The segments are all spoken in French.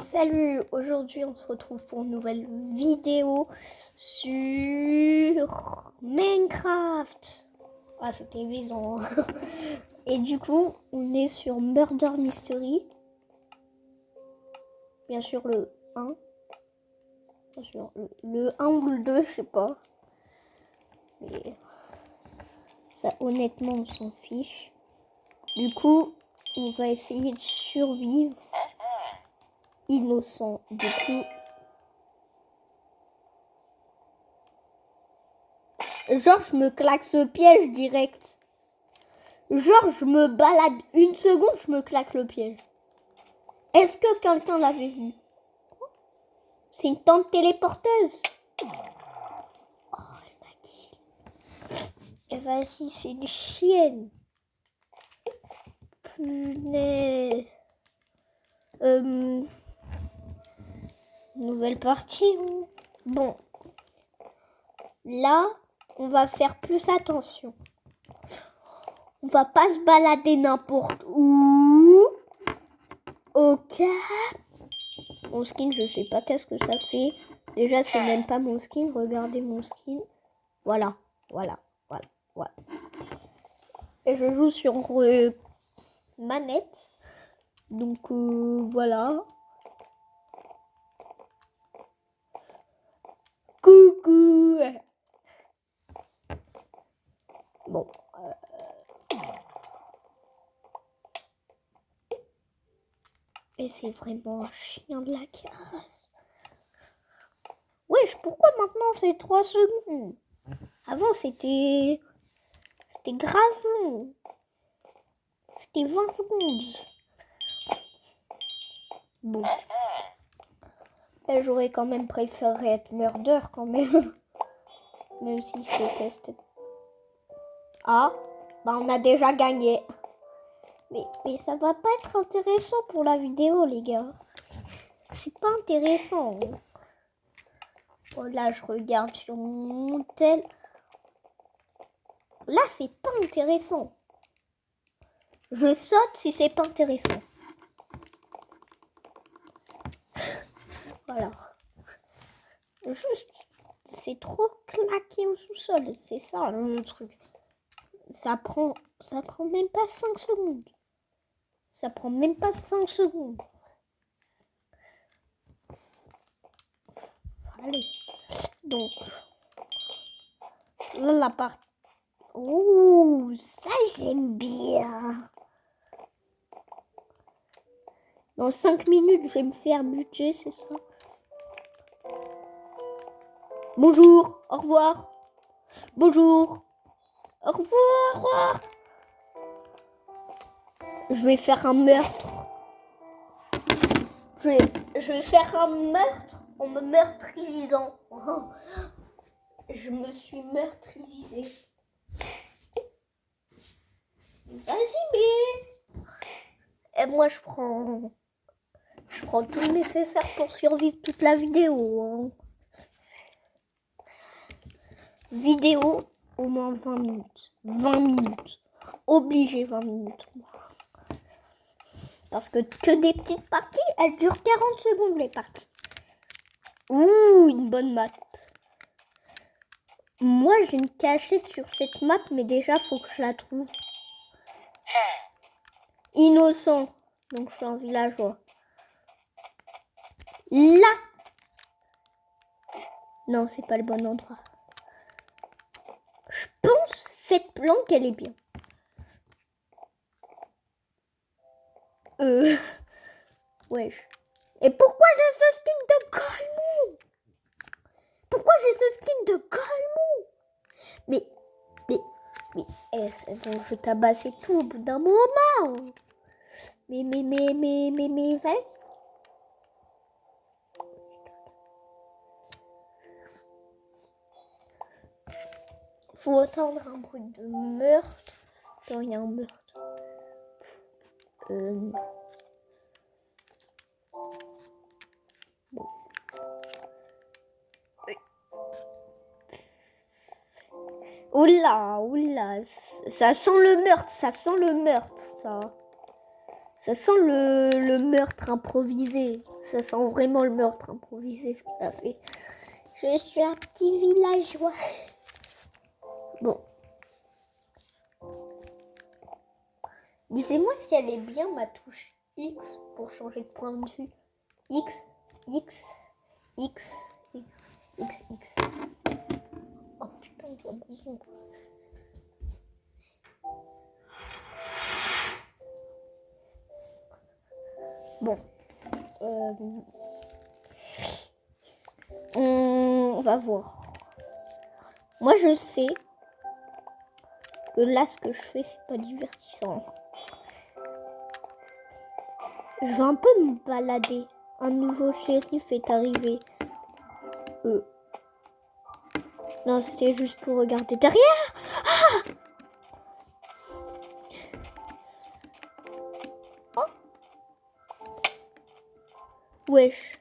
Salut, aujourd'hui on se retrouve pour une nouvelle vidéo sur Minecraft. Ah, c'était évident. Et du coup, on est sur Murder Mystery. Bien sûr le 1. Bien sûr, le 1 ou le 2, je sais pas. Mais ça, honnêtement, on s'en fiche. Du coup, on va essayer de survivre. Innocent. Du coup... Genre, je me claque ce piège direct. Genre, je me balade une seconde, je me claque le piège. Est-ce que quelqu'un l'avait vu? C'est une tente téléporteuse. Oh, elle m'a kill. Et vas-y, c'est une chienne. Punaise. Nouvelle partie. Bon. Là, on va faire plus attention. On va pas se balader n'importe où. Ok. Mon skin, je sais pas qu'est-ce que ça fait. Déjà, c'est même pas mon skin. Regardez mon skin. Voilà. Et je joue sur manette. Donc, voilà. Coucou. Bon. Et c'est vraiment un chien de la casse. Wesh, pourquoi maintenant c'est 3 secondes? Avant, c'était grave long. C'était 20 secondes. Bon. Et j'aurais quand même préféré être murder quand même. Même si je déteste. Ah, bah on a déjà gagné. Mais ça va pas être intéressant pour la vidéo, les gars. C'est pas intéressant. Oh là, je regarde sur mon tel. Là, c'est pas intéressant. Je saute si c'est pas intéressant. Voilà. Juste, c'est trop claqué au sous-sol. C'est ça le truc. Ça prend même pas 5 secondes. Ça prend même pas 5 secondes. Allez. Donc, là, la partie. Ouh, ça j'aime bien. Dans 5 minutes, je vais me faire buter, c'est ça? Bonjour, au revoir. Bonjour, au revoir. Je vais faire un meurtre. Je vais faire un meurtre en me meurtrisant. Oh, je me suis meurtrisée. Vas-y, mais... Et moi, je prends tout le nécessaire pour survivre toute la vidéo. Hein. Vidéo, au moins 20 minutes. 20 minutes. Obligé 20 minutes. Parce que des petites parties, elles durent 40 secondes, les parties. Ouh, une bonne map. Moi, j'ai une cachette sur cette map, mais déjà, faut que je la trouve. Innocent. Donc, je suis un villageois. Là. Non, c'est pas le bon endroit. Je pense cette planque, elle est bien. Wesh. Et pourquoi j'ai ce skin de Colmou? Pourquoi j'ai ce skin de Colmou? Mais, c'est bon, je vais tabasser tout au bout d'un moment. Mais, vas-y. Faut entendre un bruit de meurtre. Quand il y a un meurtre. Bon. Oula, ça sent le meurtre, ça. Ça sent le meurtre improvisé. Ça sent vraiment le meurtre improvisé, ce qu'il a fait. Je suis un petit villageois. Bon. Disez-moi si elle est bien ma touche X pour changer de point de vue. X, X, X, X, X, X. Oh putain, je vois bon. Bon. On va voir. Moi, je sais que là, ce que je fais, c'est pas divertissant. Je vais un peu me balader. Un nouveau shérif est arrivé. Non, c'est juste pour regarder derrière. Ah! Oh. Wesh.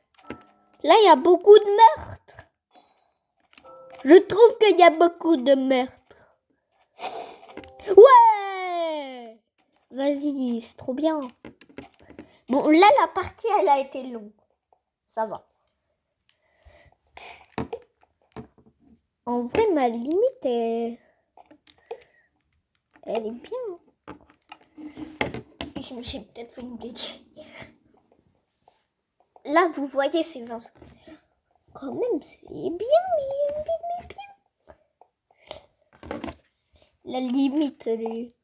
Là, il y a beaucoup de meurtres. Je trouve qu'il y a beaucoup de meurtres. Ouais! Vas-y, c'est trop bien. Bon, là, la partie, elle a été longue. Ça va. En vrai, ma limite, elle est bien. J'ai peut-être fait une bêtise. Là, vous voyez, c'est Vincent. Quand même, c'est bien. La limite, elle est...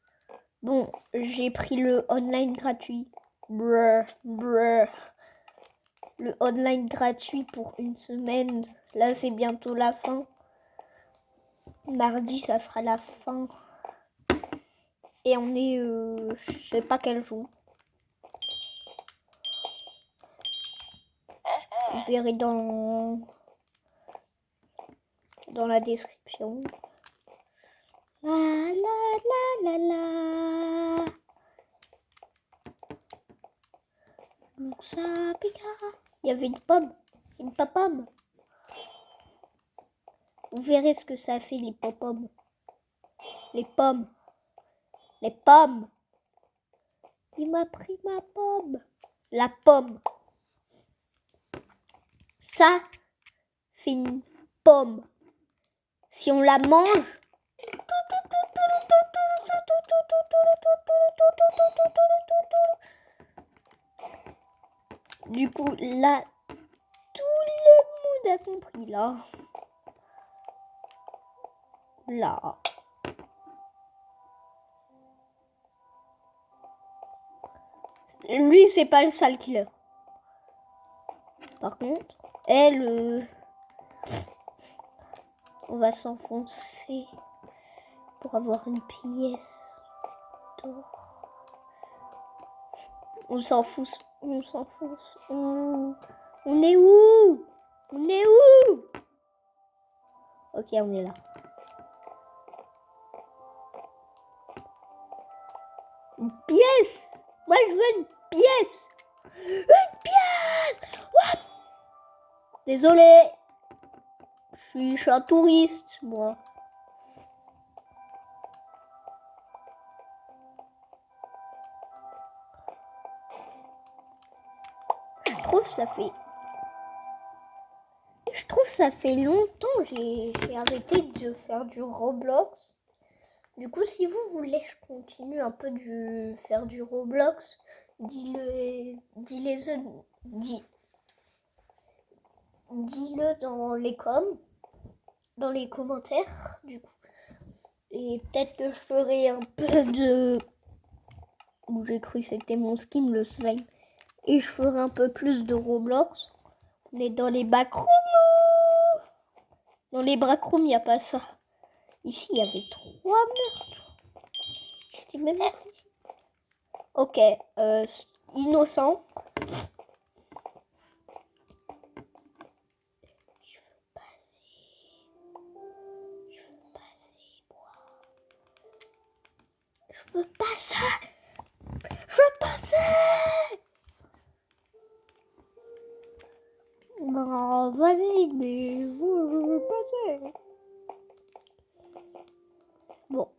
Bon, j'ai pris le online gratuit. Le online gratuit pour une semaine. Là, c'est bientôt la fin. Mardi, ça sera la fin. Et on est... je sais pas quel jour. Vous verrez dans la description. La la la la la. Il y avait une pomme. Une pomme. Vous verrez ce que ça fait, les pommes. Les pommes. Les pommes. Il m'a pris ma pomme. La pomme. Ça, c'est une pomme. Si on la mange, du coup, là, tout le monde a compris, là. Là. Lui, c'est pas le sale killer. Par contre, elle, on va s'enfoncer pour avoir une pièce d'or. On s'enfonce. On s'enfonce. On est où? On est où? Ok, on est là. Une pièce. Moi, je veux une pièce. Une pièce. What? Désolé. Je suis un touriste, moi. Je trouve ça fait longtemps j'ai arrêté de faire du Roblox. Du coup, si vous voulez, je continue un peu de faire du Roblox. Dis-le dans les commentaires, du coup. Et peut-être que je ferai un peu de... Où j'ai cru que c'était mon skin, le slime. Et je ferai un peu plus de Roblox. On est dans les backrooms. Dans les backrooms, il n'y a pas ça. Ici, il y avait 3 meurtres. J'étais même ici. Ok, innocent. Je veux passer, moi. Je veux passer. Non, vas-y, mais je veux passer. Bon.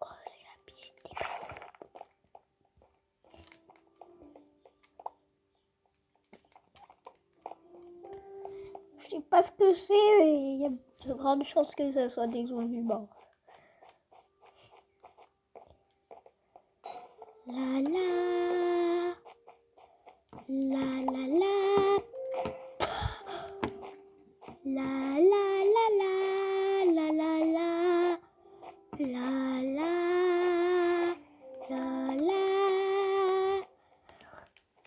Oh, c'est la piscine des ballons. pas ce que c'est, mais il y a de grandes chances que ce soit des zombies morts. La la la la la la la la la la la la la la la.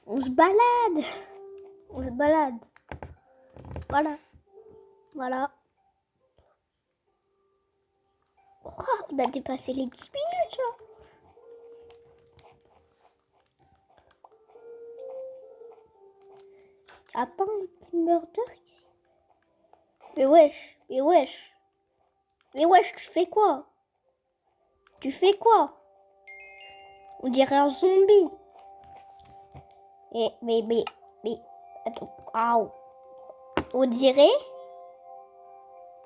On se balade. On se balade. Voilà. Voilà. Oh, on a dépassé les 10 minutes là. Y'a pas un petit murder ici? Mais wesh, mais wesh. Mais wesh, tu fais quoi? Tu fais quoi? On dirait un zombie. Mais, attends. Waouh. On dirait...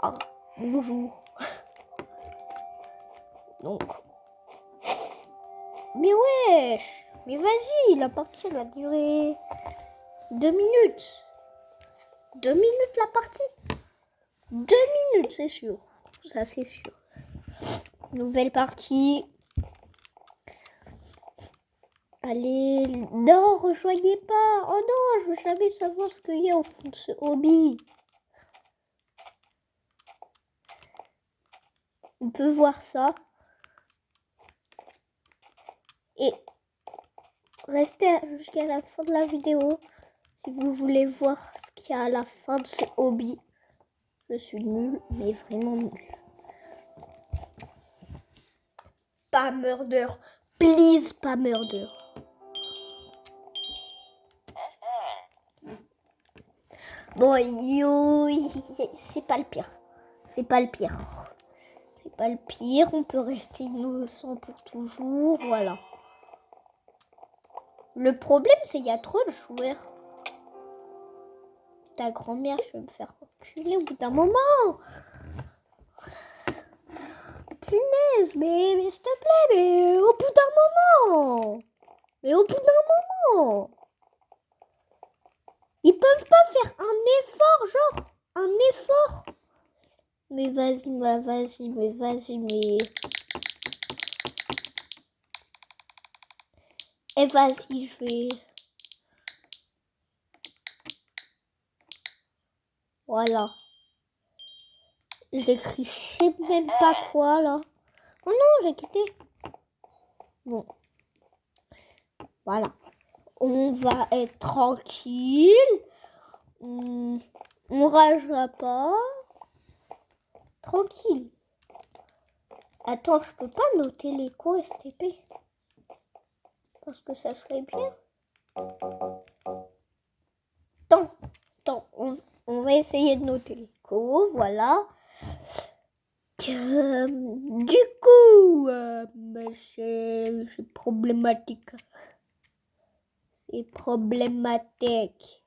Ah, bonjour. Donc... Mais wesh. Mais vas-y, la partie elle va durer 2 minutes. 2 minutes la partie. 2 minutes, c'est sûr. Ça, c'est sûr. Nouvelle partie. Allez, non, rejoignez pas. Oh non, je veux jamais savoir ce qu'il y a au fond de ce hobby. On peut voir ça. Et restez jusqu'à la fin de la vidéo si vous voulez voir ce qu'il y a à la fin de ce hobby. Je suis nulle, mais vraiment nulle. Pas murder. Please, pas murder. Bon, c'est pas le pire. C'est pas le pire. C'est pas le pire. On peut rester innocent pour toujours. Voilà. Le problème, c'est qu'il y a trop de joueurs. Ta grand-mère, je vais me faire enculer au bout d'un moment. Punaise, mais s'il te plaît, mais au bout d'un moment. Mais au bout d'un moment. Ils peuvent pas faire un effort, genre, un effort. Mais vas-y, mais... Et vas-y, je vais... Voilà. J'écris, je sais même pas quoi, là. Oh non, j'ai quitté. Bon. Voilà. On va être tranquille. On ragera pas. Tranquille. Attends, je peux pas noter l'écho STP. Parce que ça serait bien. Attends, on va essayer de noter l'écho. Voilà. Du coup, c'est problématique. C'est problématique.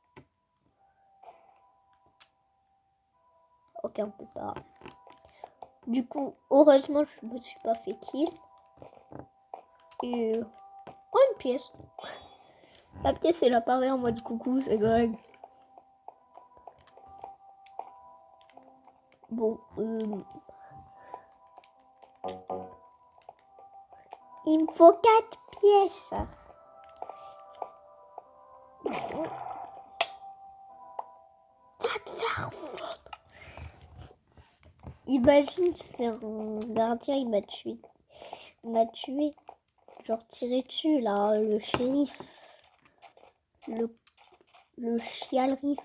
Ok, on peut pas. Du coup, heureusement, je me suis pas fait kill. Et... Oh, une pièce. La pièce, elle apparaît en mode coucou, c'est Greg. Bon, il me faut 4 pièces. Va te faire foutre. Imagine, c'est un gardien, il m'a tué. Il m'a tué. Genre tiré dessus, là, le shérif. Le chialerie.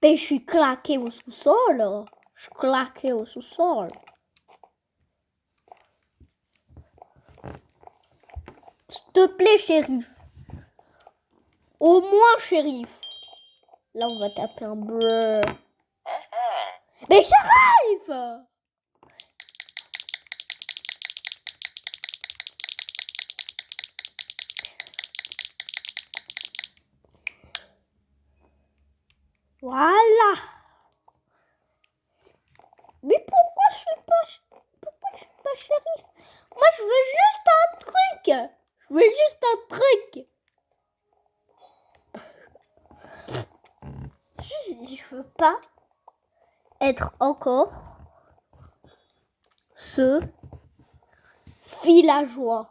Mais je suis claqué au sous-sol. Je suis claqué au sous-sol. S'il te plaît, shérif. Au moins, shérif. Là, on va taper un bleu. Mais shérif! Voilà. Mais pourquoi je suis pas shérif? Moi, je veux juste un truc. Je veux juste un truc. je veux pas être encore ce villageois.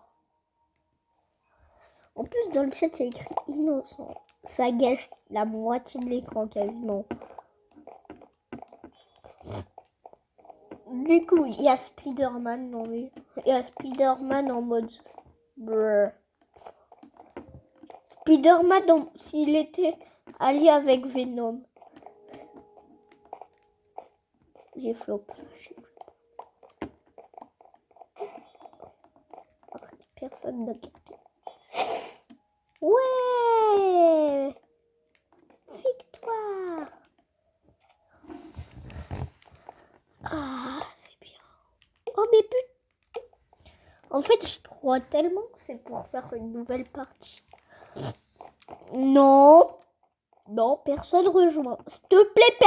En plus, dans le chat, c'est écrit innocent. Ça gâche la moitié de l'écran quasiment. Du coup, il y a Spider-Man dans lui. Il y a Spider-Man en mode... Brr. Spider-Man, s'il était allié avec Venom. J'ai flop. Personne n'a capté. Ouais! Victoire! Ah, c'est bien. Oh, mais putain! En fait, je crois tellement que c'est pour faire une nouvelle partie. Non! Non, personne rejoint. S'il te plaît,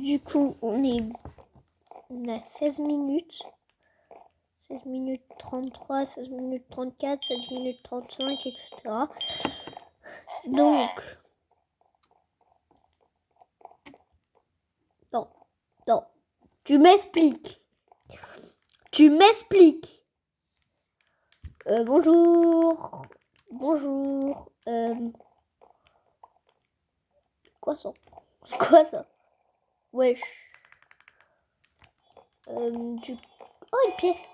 Du coup, on a 16 minutes. 16 minutes 33, 16 minutes 34, 16 minutes 35, etc. Donc, non, tu m'expliques. Bonjour. Quoi ça? Wesh. Oh, une pièce.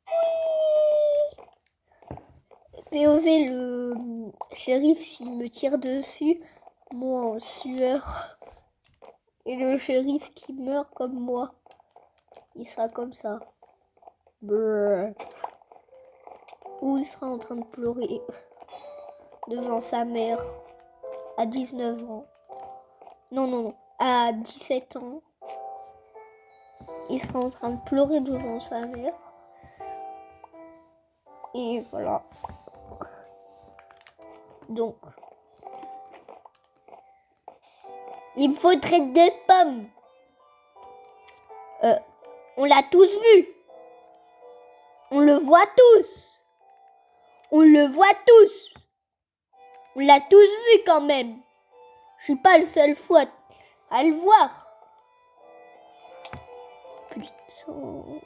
Oui. POV, le shérif, s'il me tire dessus, moi en sueur. Et le shérif qui meurt comme moi, il sera comme ça. Brrr. Ou il sera en train de pleurer devant sa mère à 19 ans. Non, à 17 ans. Il sera en train de pleurer devant sa mère. Et voilà. Donc, il me faudrait 2 pommes. On l'a tous vu. On le voit tous. On l'a tous vu quand même. Je suis pas le seul fois à le voir. Putain.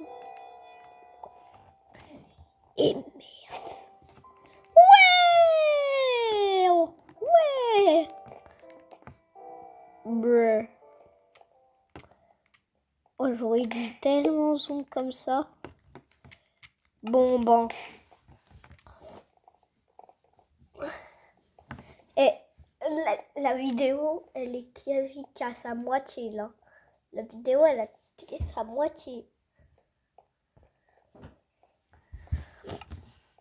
Et merde. Ouais. Brr. Oh, j'aurais dit tellement zoom comme ça. Bon. Et la vidéo, elle est quasi qu'à sa moitié là. La vidéo, elle a qu'à sa moitié.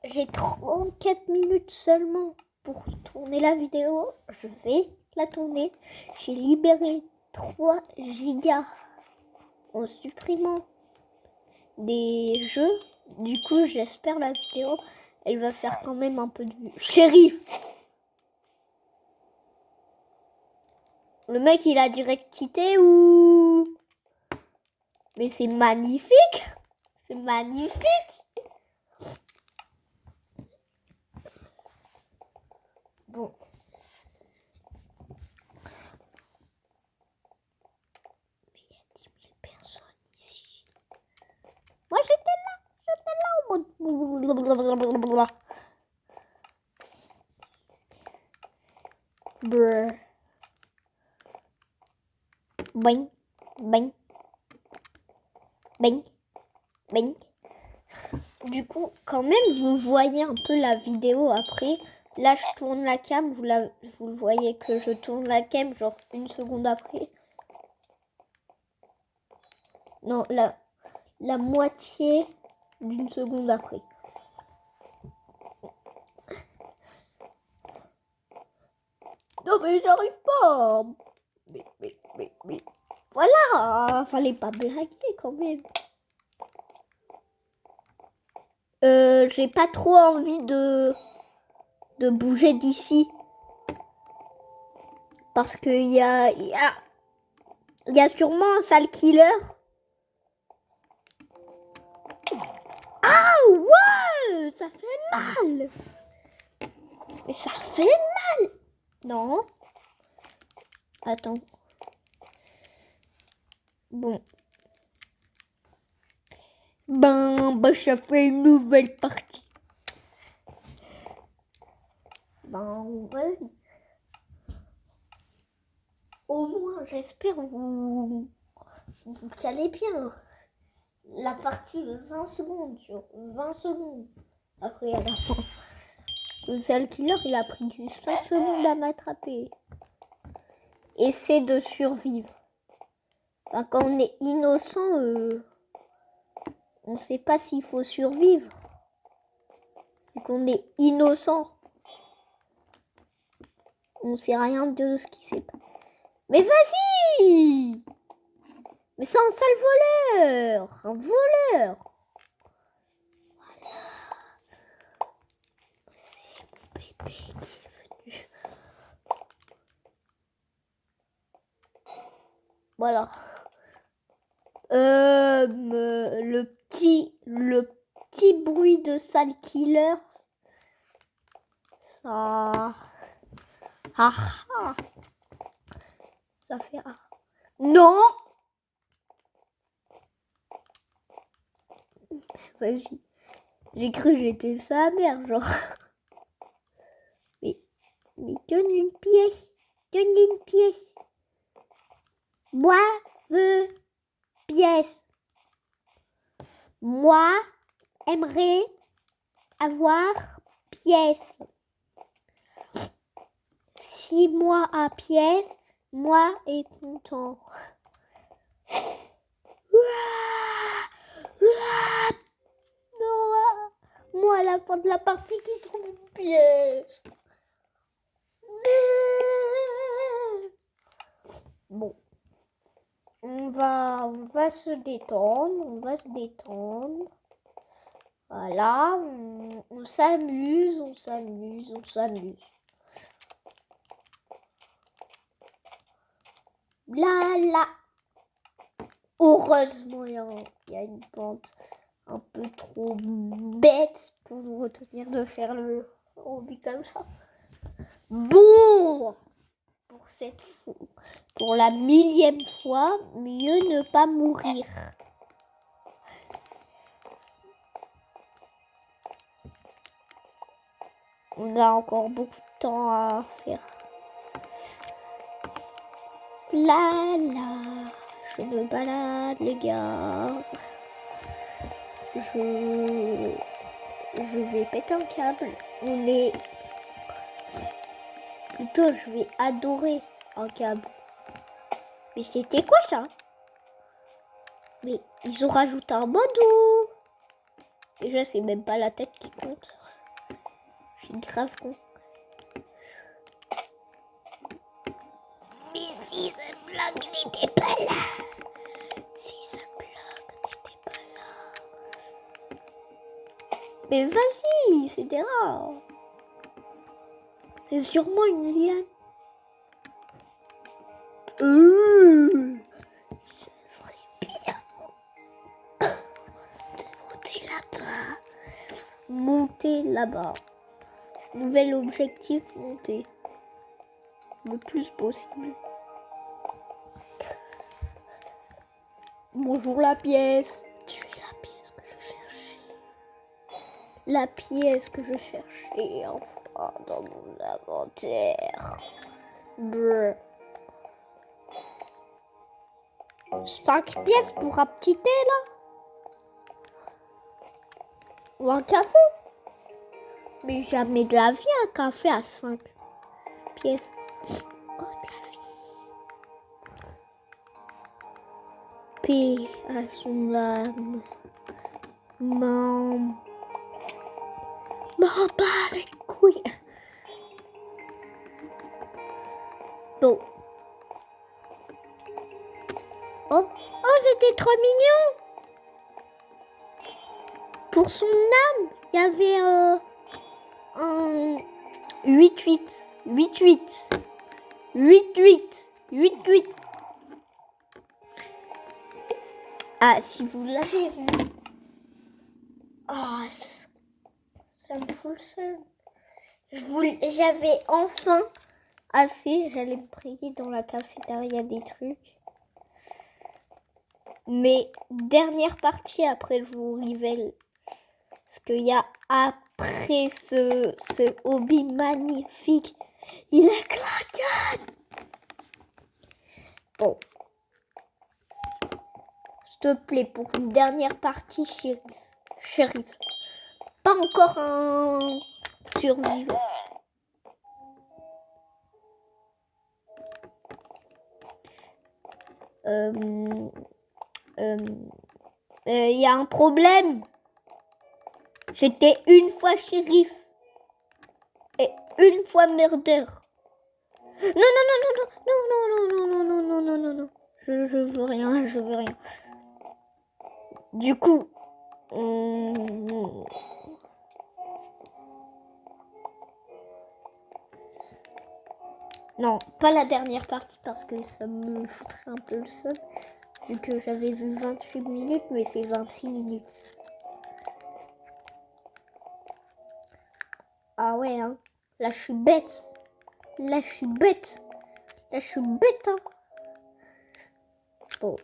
J'ai 34 minutes seulement pour tourner la vidéo. Je vais la tourner. J'ai libéré 3 gigas en supprimant des jeux. Du coup, j'espère la vidéo, elle va faire quand même un peu de vue. Shérif! Le mec, il a direct quitté ou... Mais c'est magnifique! C'est magnifique! Bon. Mais il y a 10 000 personnes ici. Moi, j'étais là en mode... Brr. Bing. Du coup, quand même, vous voyez un peu la vidéo après. Là, je tourne la cam. Vous le voyez que je tourne la cam genre 1 seconde après. Non, la moitié d'1 seconde après. Non, mais j'arrive pas. Mais. Voilà, fallait pas blaguer quand même. J'ai pas trop envie de de bouger d'ici. Parce qu'il y a sûrement un sale killer. Ah ouais, ça fait mal. Mais ça fait mal. Non. Attends. Bon. Ça fait une nouvelle partie. Vas-y. Au moins, j'espère vous allez bien. La partie de 20 secondes sur 20 secondes. Après, à la fin. Le sale killer, il a pris 5 secondes à m'attraper. Essaie de survivre. Quand on est innocent, on ne sait pas s'il faut survivre. Vu qu'on est innocent. On ne sait rien de ce qui s'est passé. Mais vas-y! Mais c'est un sale voleur! Un voleur! Voilà. C'est mon bébé qui est venu. Voilà. Le petit bruit de sale killer. Ça... Ça fait Non! Vas-y. J'ai cru que j'étais sa mère, genre. Mais donne une pièce. Donne une pièce. Moi, veux pièce. Moi, aimerais avoir pièce. 6 mois à pièce, moi est content. Moi, à la fin de la partie qui trouve une pièce. Bon. On va se détendre. Voilà. On s'amuse. Là. Heureusement, il y a une pente un peu trop bête pour nous retenir de faire le hobby comme ça. Bon, pour la 1000e fois, mieux ne pas mourir. On a encore beaucoup de temps à faire. Là, je me balade, les gars. Je vais péter un câble. Plutôt, je vais adorer un câble. Mais c'était quoi ça? Mais ils ont rajouté un mode ou... Déjà, c'est même pas la tête qui compte. Je suis grave con. Mais si ce bloc n'était pas là. Mais vas-y, c'est rare. C'est sûrement une liane. Ce serait bien de monter là-bas. Nouvel objectif, monter. Le plus possible. Bonjour la pièce. Tu es la pièce que je cherchais. La pièce que je cherchais enfin dans mon inventaire. Brr. 5 pièces pour un petit thé là. Ou un café. Mais jamais de la vie un café à 5 pièces. Oh, de la vie. Paix à son âme. M'en bat les couilles. Bon. Oh, c'était trop mignon. Pour son âme, il y avait 8-8. 8-8. 8-8. 8-8. Ah, si vous l'avez vu. Ah, ça me fout le seum. J'avais enfin assez. J'allais me prier dans la cafétéria des trucs. Mais dernière partie, après je vous révèle ce qu'il y a après ce hobby magnifique. Il est claqué. Bon. S'il te plaît, pour une dernière partie, shérif. Pas encore un survivant. Y a un problème. J'étais une fois shérif et une fois murder. Non, non, non, non, non, non, non, non, non, non, non, non, non, non. Je veux rien, je veux rien. Du coup, non, pas la dernière partie parce que ça me foutrait un peu le seum. Vu que j'avais vu 28 minutes, mais c'est 26 minutes. Ah ouais, hein. Là, je suis bête. Là, je suis bête. Là, je suis bête, hein. Bon,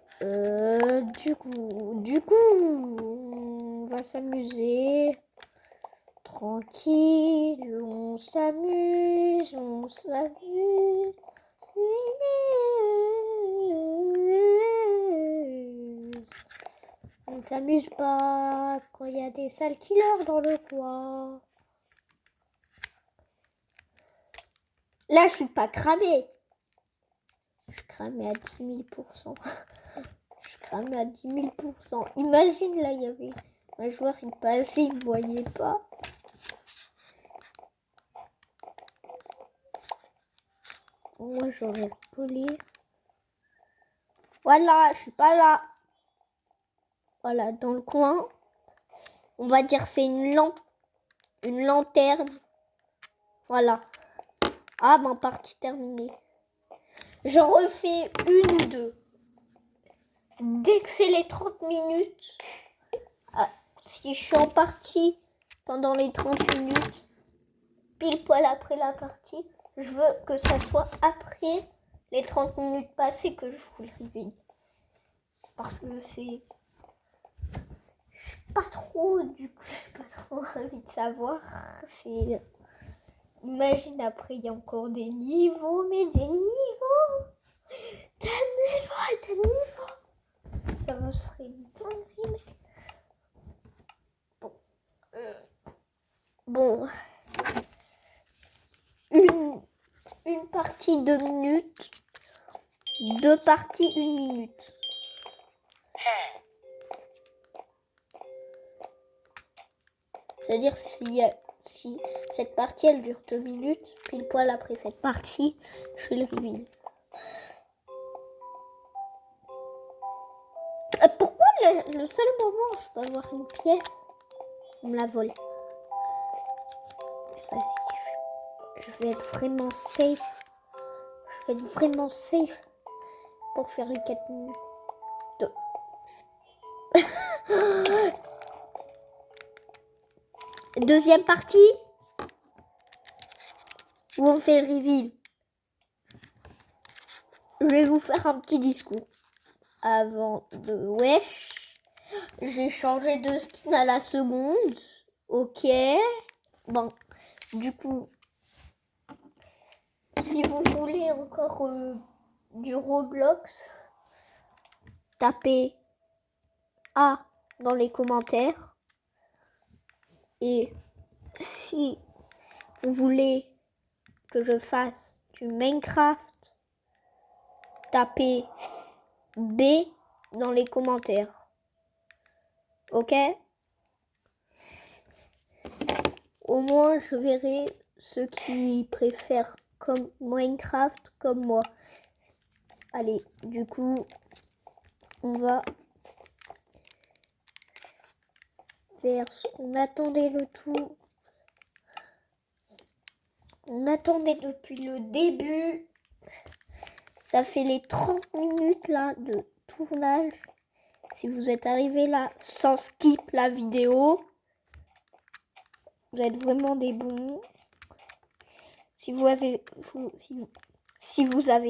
du coup, on va s'amuser. Tranquille, on s'amuse, on s'amuse. On ne s'amuse pas quand il y a des sales killers dans le coin. Là, je suis pas cramée. Je suis cramée à 10 000%. Je suis cramée à 10 000%. Imagine, là, il y avait un joueur, il passait, il me voyait pas. Moi, j'aurais rigolé. Voilà, je suis pas là. Voilà, dans le coin. On va dire c'est une lanterne. Voilà. Ah, ben, partie terminée. J'en refais une ou deux. Dès que c'est les 30 minutes, si je suis en partie pendant les 30 minutes, pile poil après la partie, je veux que ça soit après les 30 minutes passées que je vous le réveille. Parce que c'est... Je suis pas trop, du coup, j'ai pas trop envie de savoir. C'est... Imagine après, il y a encore des niveaux, mais des niveaux. Des niveaux. Ça me serait une dinguerie. Bon. Une partie 2 minutes. 2 parties 1 minute. C'est-à-dire si cette partie elle dure 2 minutes, pile poil après cette partie, je fais le reveal. Pourquoi le seul moment où je peux avoir une pièce, on me la vole? Vas-y, je vais être vraiment safe. Je vais être vraiment safe pour faire les 4 minutes. Deuxième partie où on fait le reveal. Je vais vous faire un petit discours. Avant de wesh, j'ai changé de skin à la seconde. Ok. Bon, du coup, si vous voulez encore du Roblox, tapez A dans les commentaires. Et si vous voulez que je fasse du Minecraft, tapez B dans les commentaires. Ok? Au moins, je verrai ceux qui préfèrent comme Minecraft comme moi. Allez, du coup, on va faire ce qu'on attendait le tout. On attendait depuis le début. Ça fait les 30 minutes là de tournage. Si vous êtes arrivé là sans skip la vidéo, vous êtes vraiment des bons. Si vous avez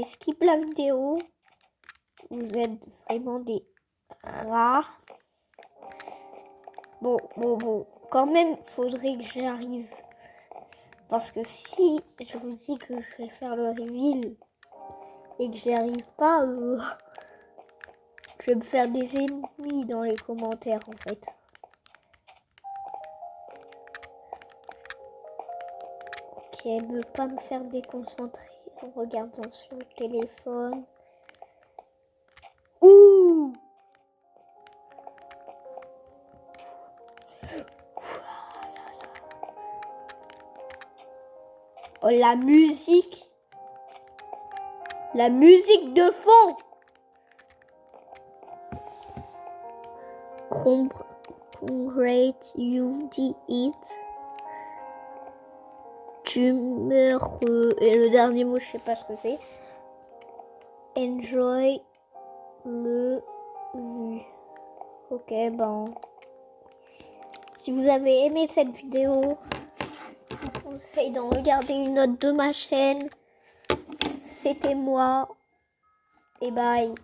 skip la vidéo, vous êtes vraiment des rats. Bon. Quand même, faudrait que j'arrive. Parce que si je vous dis que je vais faire le reveal et que j'y arrive pas, je vais me faire des ennemis dans les commentaires en fait. Ok, ne pas me faire déconcentrer en regardant sur le téléphone. Ouh! Oh, la musique de fond. Congrats, you did it. Tu meurs. Et le dernier mot, je sais pas ce que c'est. Enjoy le vu. Ok, bon. Si vous avez aimé cette vidéo, je vous conseille d'en regarder une autre de ma chaîne. C'était moi. Et bye.